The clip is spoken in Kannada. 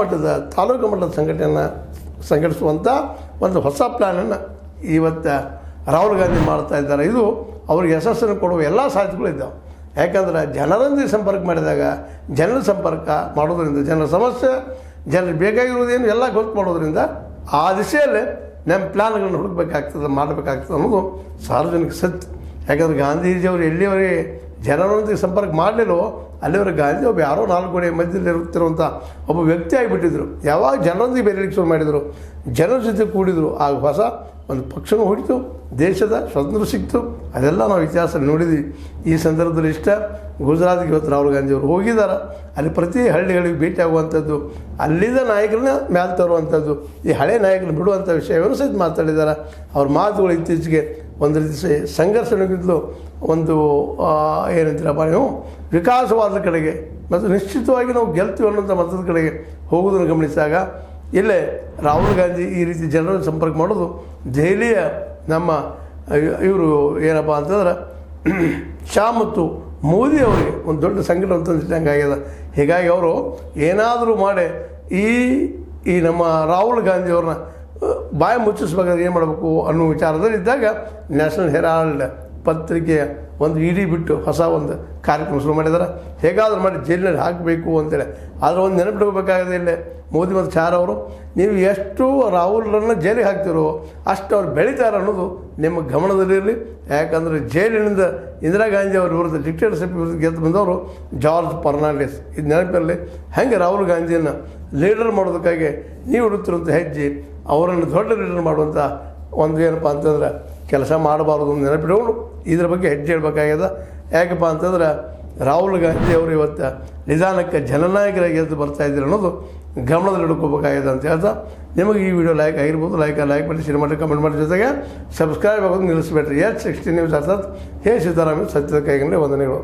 ಮಟ್ಟದ ತಾಲೂಕು ಮಟ್ಟದ ಸಂಘಟನೆಯನ್ನು ಸಂಘಟಿಸುವಂಥ ಒಂದು ಹೊಸ ಪ್ಲ್ಯಾನನ್ನು ಇವತ್ತು ರಾಹುಲ್ ಗಾಂಧಿ ಮಾಡ್ತಾ ಇದ್ದಾರೆ. ಇದು ಅವ್ರಿಗೆ ಯಶಸ್ಸನ್ನು ಕೊಡುವ ಎಲ್ಲ ಸಾಧ್ಯತೆಗಳು ಇದ್ದಾವೆ. ಯಾಕಂದ್ರೆ ಜನರೊಂದಿಗೆ ಸಂಪರ್ಕ ಮಾಡಿದಾಗ ಜನರ ಸಂಪರ್ಕ ಮಾಡೋದ್ರಿಂದ ಜನರ ಸಮಸ್ಯೆ ಜನರಿಗೆ ಬೇಕಾಗಿರೋದೇನು ಎಲ್ಲ ಗೊತ್ತು ಮಾಡೋದ್ರಿಂದ ಆ ದಿಶೆಯಲ್ಲೇ ನಮ್ಮ ಪ್ಲ್ಯಾನ್ಗಳನ್ನು ಹುಡುಕಬೇಕಾಗ್ತದೆ, ಮಾಡಬೇಕಾಗ್ತದೆ ಅನ್ನೋದು ಸಾರ್ವಜನಿಕ ಸತ್ಯ. ಯಾಕಂದ್ರೆ ಗಾಂಧೀಜಿಯವರು ಎಲ್ಲಿವರೆಗೆ ಜನರೊಂದಿಗೆ ಸಂಪರ್ಕ ಮಾಡಲಿಲ್ಲವೋ ಅಲ್ಲಿವರೆಗೆ ಗಾಂಧಿ ಒಬ್ಬ ಯಾರೋ 4 ಗೋಡೆ ಮಧ್ಯದಲ್ಲಿ ಇರುತ್ತಿರುವಂಥ ಒಬ್ಬ ವ್ಯಕ್ತಿ ಆಗಿಬಿಟ್ಟಿದ್ರು. ಯಾವಾಗ ಜನರೊಂದಿಗೆ ಬೆರೀಲಿಕ್ಕೆ ಶುರು ಮಾಡಿದರು, ಜನರ ಜೊತೆ ಕೂಡಿದರು, ಆಗ ಹೊಸ ಒಂದು ಪಕ್ಷನೂ ಹುಟ್ಟಿತು, ದೇಶದ ಸ್ವಾತಂತ್ರ್ಯ ಸಿಕ್ತು. ಅದೆಲ್ಲ ನಾವು ಇತಿಹಾಸ ನೋಡಿದ್ವಿ. ಈ ಸಂದರ್ಭದಲ್ಲಿ ಗುಜರಾತ್ಗೆ ಇವತ್ತು ರಾಹುಲ್ ಗಾಂಧಿಯವರು ಹೋಗಿದ್ದಾರೆ. ಅಲ್ಲಿ ಪ್ರತಿ ಹಳ್ಳಿಗಳಿಗೆ ಭೇಟಿ ಆಗುವಂಥದ್ದು, ಅಲ್ಲಿದ್ದ ನಾಯಕರನ್ನ ಮ್ಯಾಲೆ ತರುವಂಥದ್ದು, ಈ ಹಳೆ ನಾಯಕರನ್ನ ಬಿಡುವಂಥ ವಿಷಯವನ್ನು ಸಹಿತ ಮಾತಾಡಿದ್ದಾರೆ. ಅವ್ರ ಮಾತುಗಳು ಇತ್ತೀಚೆಗೆ ಒಂದು ರೀತಿ ಸಂಘರ್ಷಣೆಗಿಂತಲೂ ಒಂದು ಏನಂತೀರಪ್ಪ ನೀವು ವಿಕಾಸವಾದ ಕಡೆಗೆ ಮತ್ತು ನಿಶ್ಚಿತವಾಗಿ ನಾವು ಗೆಲ್ತೀವಿ ಅನ್ನೋಂಥ ಮತದ ಕಡೆಗೆ ಹೋಗೋದನ್ನು ಗಮನಿಸಿದಾಗ ಇಲ್ಲೇ ರಾಹುಲ್ ಗಾಂಧಿ ಈ ರೀತಿ ಜನರನ್ನು ಸಂಪರ್ಕ ಮಾಡೋದು ದೆಹಲಿಯ ನಮ್ಮ ಇವರು ಏನಪ್ಪ ಅಂತಂದ್ರೆ ಶಾ ಮತ್ತು ಮೋದಿ ಅವರಿಗೆ ಒಂದು ದೊಡ್ಡ ಸಂಕಟ ಅಂತಂದಿಟ್ಟಂಗಾಗ್ಯದ. ಹೀಗಾಗಿ ಅವರು ಏನಾದರೂ ಮಾಡಿ ಈ ನಮ್ಮ ರಾಹುಲ್ ಗಾಂಧಿಯವ್ರನ್ನ ಬಾಯಿ ಮುಚ್ಚಿಸ್ಬೇಕಾದ್ರೆ ಏನು ಮಾಡಬೇಕು ಅನ್ನೋ ವಿಚಾರದಲ್ಲಿ ಇದ್ದಾಗ ನ್ಯಾಷನಲ್ ಹೆರಾಲ್ಡ್ ಪತ್ರಿಕೆಯ ಒಂದು ಇಡೀ ಬಿಟ್ಟು ಹೊಸ ಒಂದು ಕಾರ್ಯಕ್ರಮ ಶುರು ಮಾಡಿದ್ದಾರೆ. ಹೇಗಾದರೂ ಮಾಡಿ ಜೈಲಿನಲ್ಲಿ ಹಾಕಬೇಕು ಅಂತೇಳಿ. ಆದರೆ ಒಂದು ನೆನಪಿಡಬೇಕಾಗಿದೆ ಇಲ್ಲೇ ಮೋದಿ ಮತ್ತು ಶಾ ಅವರು, ನೀವು ಎಷ್ಟು ರಾಹುಲ್ರನ್ನ ಜೈಲಿಗೆ ಹಾಕ್ತಿರೋ ಅಷ್ಟು ಅವ್ರು ಬೆಳೀತಾರೆ ಅನ್ನೋದು ನಿಮ್ಮ ಗಮನದಲ್ಲಿರಲಿ. ಯಾಕಂದರೆ ಜೈಲಿನಿಂದ ಇಂದಿರಾ ಗಾಂಧಿ ಅವ್ರ ವಿರುದ್ಧ ಡಿಕ್ಟೇಟರ್ಶಿಪ್ ವಿರುದ್ಧ ಗೆದ್ದು ಬಂದವರು ಜಾರ್ಜ್ ಫರ್ನಾಂಡಿಸ್. ಇದು ನೆನಪಿರಲಿ. ಹೆಂಗೆ ರಾಹುಲ್ ಗಾಂಧಿಯನ್ನು ಲೀಡರ್ ಮಾಡೋದಕ್ಕಾಗಿ ನೀವು ಇಡುತ್ತಿರುವಂಥ ಹೆಜ್ಜೆ ಅವರನ್ನು ದೊಡ್ಡ ಲೀಡರ್ ಮಾಡುವಂಥ ಒಂದು ಏನಪ್ಪ ಅಂತಂದ್ರೆ ಕೆಲಸ ಮಾಡಬಾರ್ದು ಅಂತ ನೆನಪಿಡೋನು ಇದ್ರ ಬಗ್ಗೆ ಹೆಜ್ಜೆ ಹೇಳ್ಬೇಕಾಗ್ಯದ. ಯಾಕಪ್ಪ ಅಂತಂದ್ರೆ ರಾಹುಲ್ ಗಾಂಧಿ ಅವರು ಇವತ್ತು ನಿಧಾನಕ್ಕೆ ಜನನಾಯಕರಾಗಿ ಎದ್ದು ಬರ್ತಾಯಿದ್ದೀರಿ ಅನ್ನೋದು ಗಮನದಲ್ಲಿ ಹಿಡ್ಕೋಬೇಕಾಗಿದೆ ಅಂತ ಹೇಳ್ತಾ, ನಿಮಗೆ ಈ ವಿಡಿಯೋ ಲೈಕ್ ಆಗಿರ್ಬೋದು, ಲೈಕ್ ಮಾಡಿ, ಶೇರ್ ಮಾಡಿ, ಕಮೆಂಟ್ ಮಾಡಿ, ಜೊತೆಗೆ ಸಬ್ಸ್ಕ್ರೈಬ್ ಆಗೋದು ನಿಲ್ಲಿಸ್ಬೇಡ್ರಿ. H60 ನ್ಯೂಸ್ ಅರ್ಥಾತ್ ಹೇ ಸೀತಾರಾಮ ಸತ್ಯದ ಕೈಗಂಡೆ ವಂದನೆಗಳು.